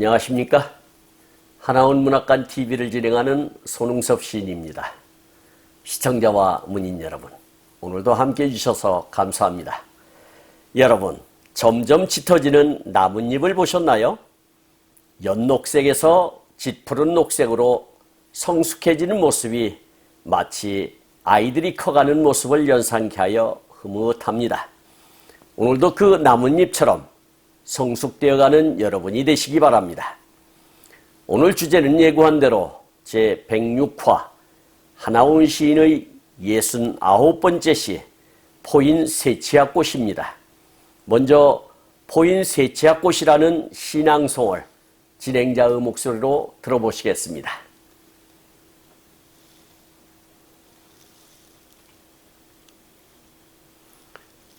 안녕하십니까? 하나원 문학관 TV를 진행하는 손흥섭 시인입니다. 시청자와 문인 여러분, 오늘도 함께해 주셔서 감사합니다. 여러분, 점점 짙어지는 나뭇잎을 보셨나요? 연녹색에서 짙푸른 녹색으로 성숙해지는 모습이 마치 아이들이 커가는 모습을 연상케 하여 흐뭇합니다. 오늘도 그 나뭇잎처럼 성숙되어가는 여러분이 되시기 바랍니다. 오늘 주제는 예고한 대로 제106화 하나원 시인의 69번째 시 포인 세치학꽃입니다. 먼저 포인 세치학꽃이라는 신앙송을 진행자의 목소리로 들어보시겠습니다.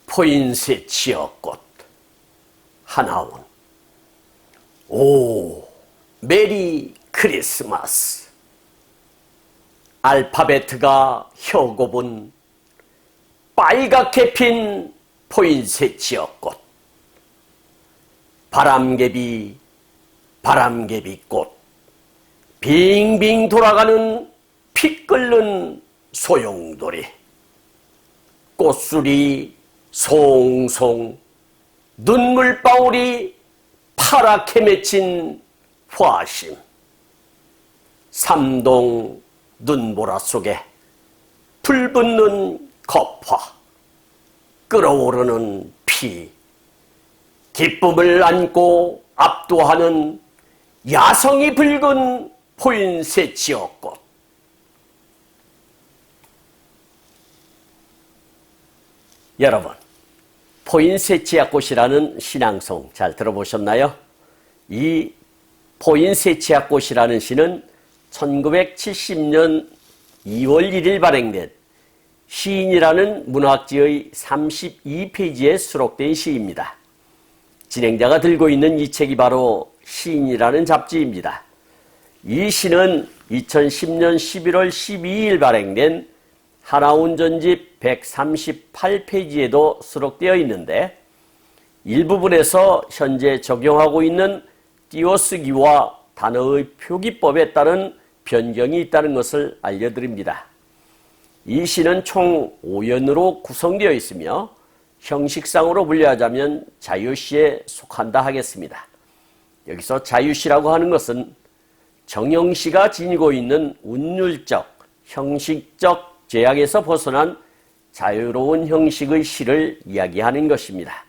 포인 세치학꽃 하나원. 오, 메리 크리스마스. 알파베트가 혀곱은 빨갛게 핀 포인세치어꽃. 바람개비 바람개비꽃. 빙빙 돌아가는 피 끓는 소용돌이. 꽃술이 송송. 눈물방울이 파랗게 맺힌 화심. 삼동 눈보라 속에 불붙는 거파. 끓어오르는 피. 기쁨을 안고 압도하는 야성이 붉은 포인세치어꽃. 여러분, 포인세치학꽃이라는 신앙송 잘 들어보셨나요? 이 포인세치학꽃이라는 시는 1970년 2월 1일 발행된 시인이라는 문학지의 32페이지에 수록된 시입니다. 진행자가 들고 있는 이 책이 바로 시인이라는 잡지입니다. 이 시는 2010년 11월 12일 발행된 하나원 전집 138페이지에도 수록되어 있는데 일부분에서 현재 적용하고 있는 띄어쓰기와 단어의 표기법에 따른 변경이 있다는 것을 알려드립니다. 이 시는 총 5연으로 구성되어 있으며 형식상으로 분류하자면 자유시에 속한다 하겠습니다. 여기서 자유시라고 하는 것은 정형시가 지니고 있는 운율적, 형식적 제약에서 벗어난 자유로운 형식의 시를 이야기하는 것입니다.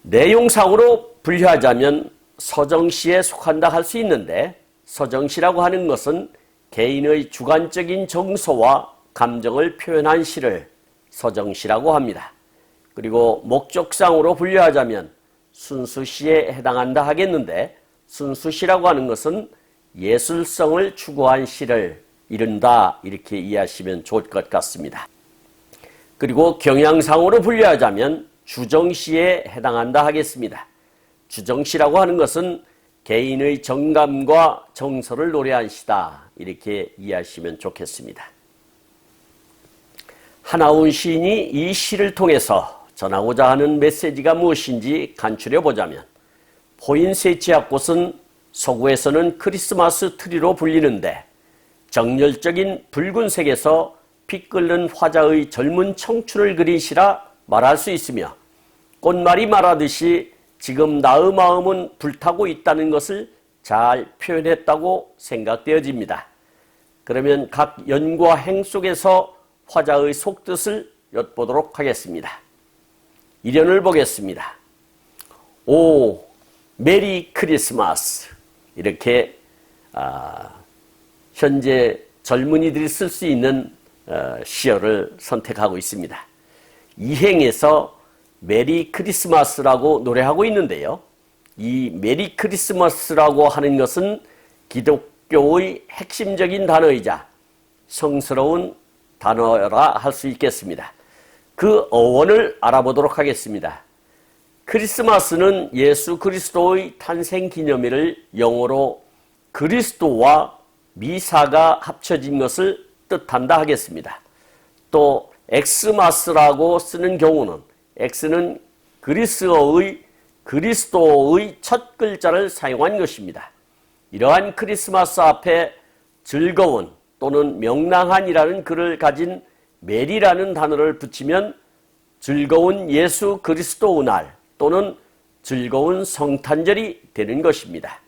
내용상으로 분류하자면 서정시에 속한다 할 수 있는데 서정시라고 하는 것은 개인의 주관적인 정서와 감정을 표현한 시를 서정시라고 합니다. 그리고 목적상으로 분류하자면 순수시에 해당한다 하겠는데 순수시라고 하는 것은 예술성을 추구한 시를 이른다 이렇게 이해하시면 좋을 것 같습니다. 그리고 경향상으로 분류하자면 주정시에 해당한다 하겠습니다. 주정시라고 하는 것은 개인의 정감과 정서를 노래한 시다 이렇게 이해하시면 좋겠습니다. 하나원 시인이 이 시를 통해서 전하고자 하는 메시지가 무엇인지 간추려 보자면 포인세치학꽃은 서구에서는 크리스마스 트리로 불리는데 정열적인 붉은색에서 피 끓는 화자의 젊은 청춘을 그린 시라 말할 수 있으며 꽃말이 말하듯이 지금 나의 마음은 불타고 있다는 것을 잘 표현했다고 생각되어집니다. 그러면 각 연과 행 속에서 화자의 속뜻을 엿보도록 하겠습니다. 일연을 보겠습니다. 오, 메리 크리스마스. 이렇게 현재 젊은이들이 쓸 수 있는 시어를 선택하고 있습니다. 이 행에서 메리 크리스마스라고 노래하고 있는데요. 이 메리 크리스마스라고 하는 것은 기독교의 핵심적인 단어이자 성스러운 단어라 할 수 있겠습니다. 그 어원을 알아보도록 하겠습니다. 크리스마스는 예수 그리스도의 탄생 기념일을 영어로 그리스도와 미사가 합쳐진 것을 뜻한다 하겠습니다. 또 엑스마스라고 쓰는 경우는 엑스는 그리스어의 그리스도의 첫 글자를 사용한 것입니다. 이러한 크리스마스 앞에 즐거운 또는 명랑한이라는 글을 가진 메리라는 단어를 붙이면 즐거운 예수 그리스도의 날 또는 즐거운 성탄절이 되는 것입니다.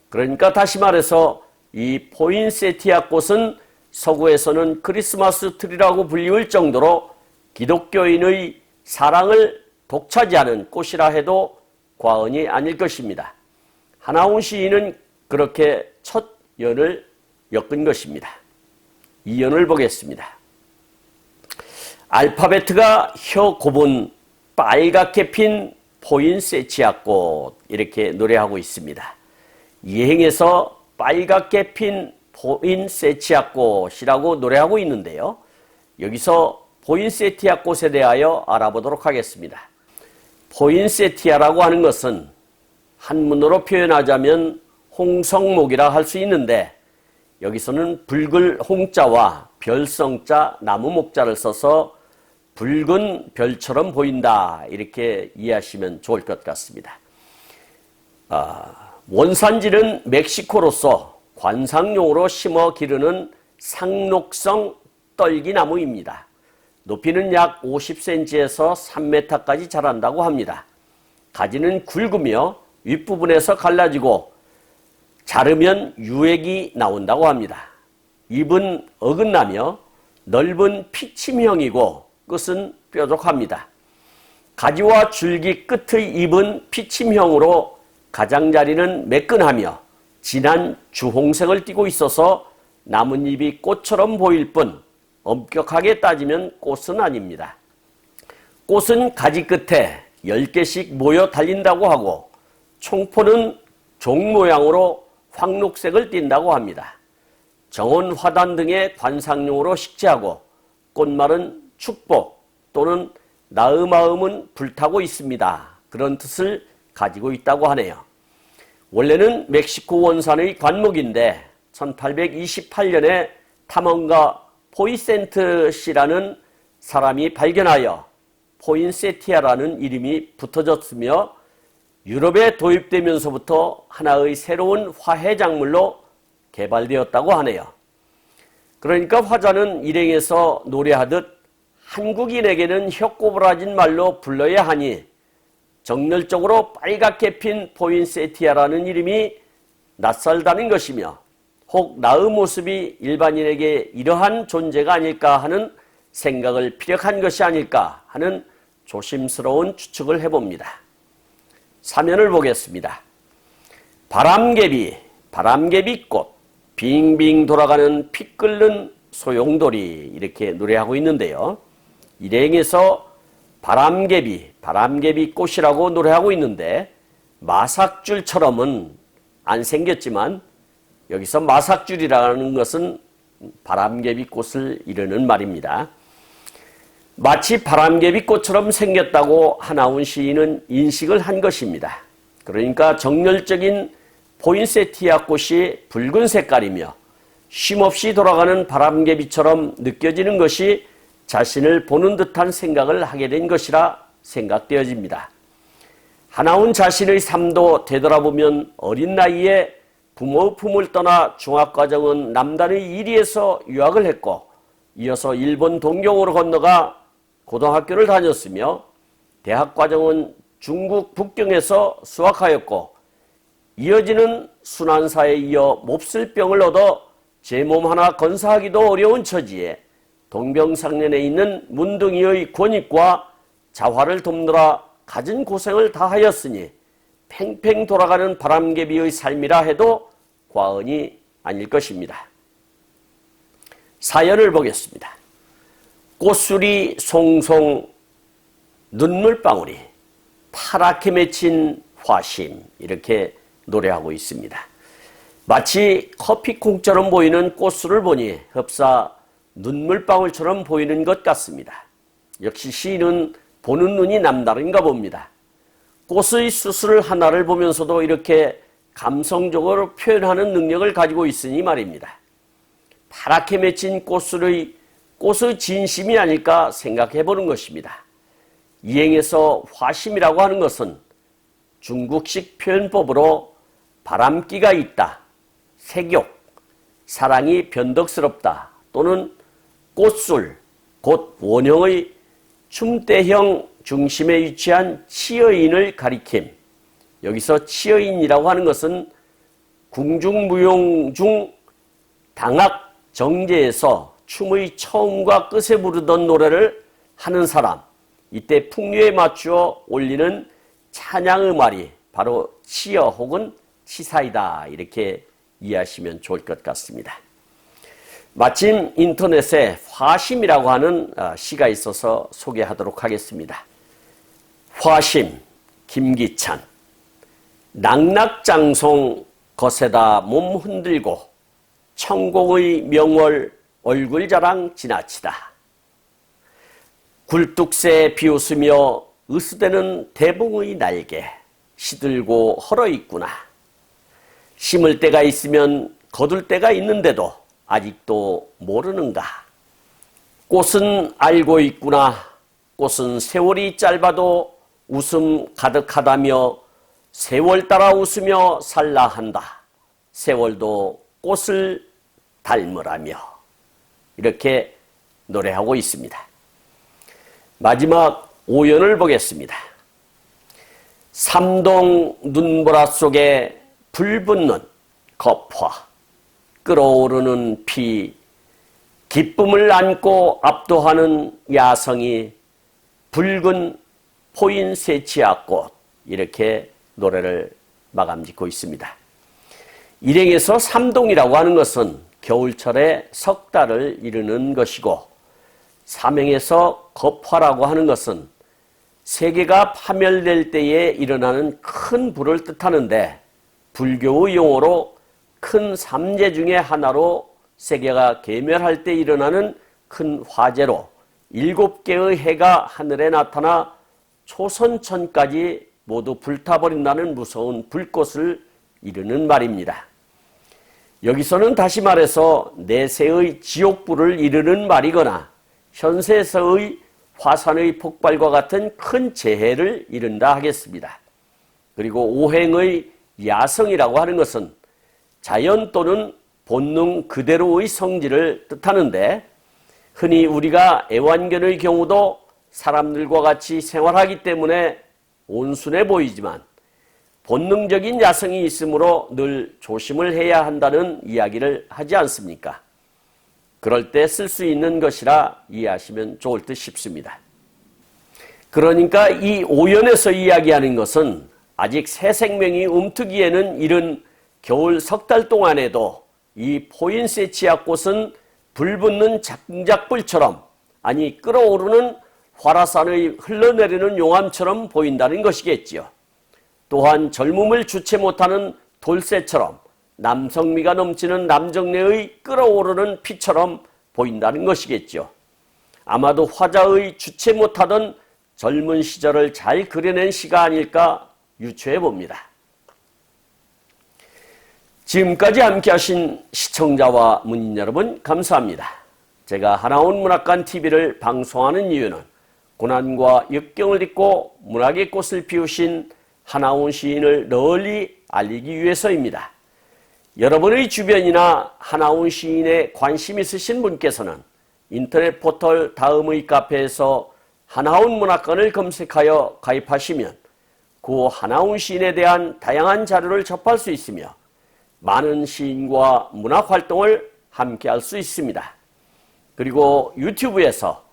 그러니까 다시 말해서 이 포인세티아 꽃은 서구에서는 크리스마스 트리라고 불리울 정도로 기독교인의 사랑을 독차지하는 꽃이라 해도 과언이 아닐 것입니다. 하나훈 시인은 그렇게 첫 연을 엮은 것입니다. 이 연을 보겠습니다. 알파베트가 혀 곱은 빨갛게 핀 포인세티아 꽃, 이렇게 노래하고 있습니다. 이행에서 빨갛게 핀 포인세티아 꽃이라고 노래하고 있는데요. 여기서 포인세티아 꽃에 대하여 알아보도록 하겠습니다. 포인세티아라고 하는 것은 한문으로 표현하자면 홍성목이라 할 수 있는데, 여기서는 붉을 홍자와 별성자 나무 목자를 써서 붉은 별처럼 보인다, 이렇게 이해하시면 좋을 것 같습니다. 원산지는 멕시코로서 관상용으로 심어 기르는 상록성 떨기나무입니다. 높이는 약 50cm에서 3m까지 자란다고 합니다. 가지는 굵으며 윗부분에서 갈라지고 자르면 유액이 나온다고 합니다. 잎은 어긋나며 넓은 피침형이고 끝은 뾰족합니다. 가지와 줄기 끝의 잎은 피침형으로 가장자리는 매끈하며 진한 주홍색을 띠고 있어서 나뭇잎이 꽃처럼 보일 뿐 엄격하게 따지면 꽃은 아닙니다. 꽃은 가지 끝에 10개씩 모여 달린다고 하고 총포는 종 모양으로 황록색을 띈다고 합니다. 정원 화단 등의 관상용으로 식재하고 꽃말은 축복 또는 나의 마음은 불타고 있습니다, 그런 뜻을 가지고 있다고 하네요. 원래는 멕시코 원산의 관목인데 1828년에 탐험가 포이센트 씨라는 사람이 발견하여 포인세티아라는 이름이 붙어졌으며 유럽에 도입되면서부터 하나의 새로운 화훼작물로 개발되었다고 하네요. 그러니까 화자는 일행에서 노래하듯 한국인에게는 혀꼬부라진 말로 불러야 하니 정열적으로 빨갛게 핀 포인세티아라는 이름이 낯설다는 것이며 혹 나의 모습이 일반인에게 이러한 존재가 아닐까 하는 생각을 피력한 것이 아닐까 하는 조심스러운 추측을 해봅니다. 사면을 보겠습니다. 바람개비꽃, 빙빙 돌아가는 피 끓는 소용돌이, 이렇게 노래하고 있는데요. 일행에서 바람개비꽃이라고 노래하고 있는데 마삭줄처럼은 안 생겼지만 여기서 마삭줄이라는 것은 바람개비꽃을 이르는 말입니다. 마치 바람개비꽃처럼 생겼다고 하나훈 시인은 인식을 한 것입니다. 그러니까 정열적인 포인세티아 꽃이 붉은 색깔이며 쉼없이 돌아가는 바람개비처럼 느껴지는 것이 자신을 보는 듯한 생각을 하게 된 것이라 생각되어집니다. 하나훈 자신의 삶도 되돌아보면 어린 나이에 부모의 품을 떠나 중학과정은 남단의 이리에서 유학을 했고 이어서 일본 동경으로 건너가 고등학교를 다녔으며 대학과정은 중국 북경에서 수학하였고 이어지는 순환사에 이어 몹쓸 병을 얻어 제 몸 하나 건사하기도 어려운 처지에 동병상련에 있는 문둥이의 권익과 자화를 돕느라 갖은 고생을 다하였으니 팽팽 돌아가는 바람개비의 삶이라 해도 과언이 아닐 것입니다. 사연을 보겠습니다. 꽃술이 송송 눈물방울이 파랗게 맺힌 화심, 이렇게 노래하고 있습니다. 마치 커피콩처럼 보이는 꽃술을 보니 흡사 눈물방울처럼 보이는 것 같습니다. 역시 시인은 보는 눈이 남다른가 봅니다. 꽃의 수술 하나를 보면서도 이렇게 감성적으로 표현하는 능력을 가지고 있으니 말입니다. 파랗게 맺힌 꽃의 진심이 아닐까 생각해 보는 것입니다. 이행에서 화심이라고 하는 것은 중국식 표현법으로 바람기가 있다, 색욕, 사랑이 변덕스럽다 또는 꽃술, 곧 원형의 춤대형 중심에 위치한 치어인을 가리킴. 여기서 치어인이라고 하는 것은 궁중무용 중 당악 정제에서 춤의 처음과 끝에 부르던 노래를 하는 사람, 이때 풍류에 맞추어 올리는 찬양의 말이 바로 치어 혹은 치사이다, 이렇게 이해하시면 좋을 것 같습니다. 마침 인터넷에 화심이라고 하는 시가 있어서 소개하도록 하겠습니다. 화심, 김기찬. 낙낙장송 거세다 몸 흔들고 천공의 명월 얼굴 자랑 지나치다. 굴뚝새 비웃으며 으스대는 대봉의 날개 시들고 헐어있구나. 심을 때가 있으면 거둘 때가 있는데도 아직도 모르는가. 꽃은 알고 있구나. 꽃은 세월이 짧아도 웃음 가득하다며 세월 따라 웃으며 살라 한다. 세월도 꽃을 닮으라며. 이렇게 노래하고 있습니다. 마지막 오연을 보겠습니다. 삼동 눈보라 속에 불붙는 겁화, 끓어오르는 피, 기쁨을 안고 압도하는 야성이 붉은 포인 세치야꽃, 이렇게 노래를 마감 짓고 있습니다. 일행에서 삼동이라고 하는 것은 겨울철에 석 달을 이루는 것이고, 사명에서 겁화라고 하는 것은 세계가 파멸될 때에 일어나는 큰 불을 뜻하는데, 불교의 용어로 큰 삼재 중의 하나로 세계가 계멸할 때 일어나는 큰 화재로 7개의 해가 하늘에 나타나 초선천까지 모두 불타버린다는 무서운 불꽃을 이르는 말입니다. 여기서는 다시 말해서 내세의 지옥불을 이르는 말이거나 현세에서의 화산의 폭발과 같은 큰 재해를 이른다 하겠습니다. 그리고 오행의 야성이라고 하는 것은 자연 또는 본능 그대로의 성질을 뜻하는데, 흔히 우리가 애완견의 경우도 사람들과 같이 생활하기 때문에 온순해 보이지만 본능적인 야성이 있으므로 늘 조심을 해야 한다는 이야기를 하지 않습니까? 그럴 때 쓸 수 있는 것이라 이해하시면 좋을 듯 싶습니다. 그러니까 이 오연에서 이야기하는 것은 아직 새 생명이 움트기에는 이른 겨울 석 달 동안에도 이 포인세치아 꽃은 불붙는 작작불처럼, 아니 끓어오르는 화라산의 흘러내리는 용암처럼 보인다는 것이겠지요. 또한 젊음을 주체 못하는 돌쇠처럼 남성미가 넘치는 남정네의 끓어오르는 피처럼 보인다는 것이겠죠. 아마도 화자의 주체 못하던 젊은 시절을 잘 그려낸 시가 아닐까 유추해 봅니다. 지금까지 함께 하신 시청자와 문인 여러분 감사합니다. 제가 하나온 문학관 TV를 방송하는 이유는 고난과 역경을 딛고 문학의 꽃을 피우신 하나온 시인을 널리 알리기 위해서입니다. 여러분의 주변이나 하나온 시인에 관심 있으신 분께서는 인터넷 포털 다음의 카페에서 하나온 문학관을 검색하여 가입하시면 그 하나온 시인에 대한 다양한 자료를 접할 수 있으며 많은 시인과 문학활동을 함께 할 수 있습니다. 그리고 유튜브에서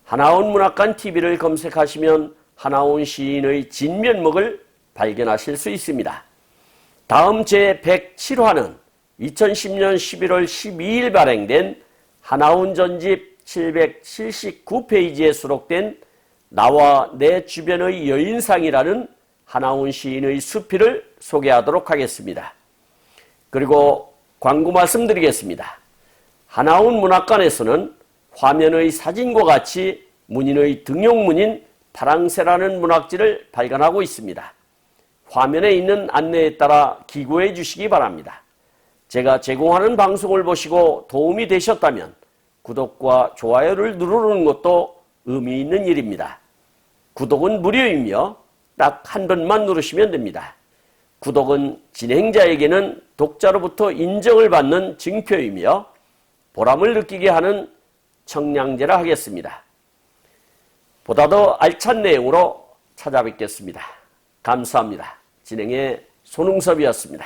하나온 문학관 TV를 검색하시면 하나온 시인의 진면목을 발견하실 수 있습니다. 다음 제107화는 2010년 11월 12일 발행된 하나온 전집 779페이지에 수록된 나와 내 주변의 여인상이라는 하나온 시인의 수필을 소개하도록 하겠습니다. 그리고 광고 말씀드리겠습니다. 하나온 문학관에서는 화면의 사진과 같이 문인의 등용문인 파랑새라는 문학지를 발간하고 있습니다. 화면에 있는 안내에 따라 기고해 주시기 바랍니다. 제가 제공하는 방송을 보시고 도움이 되셨다면 구독과 좋아요를 누르는 것도 의미 있는 일입니다. 구독은 무료이며 딱 한 번만 누르시면 됩니다. 구독은 진행자에게는 독자로부터 인정을 받는 증표이며 보람을 느끼게 하는 청량제라 하겠습니다. 보다 더 알찬 내용으로 찾아뵙겠습니다. 감사합니다. 진행의 손흥섭이었습니다.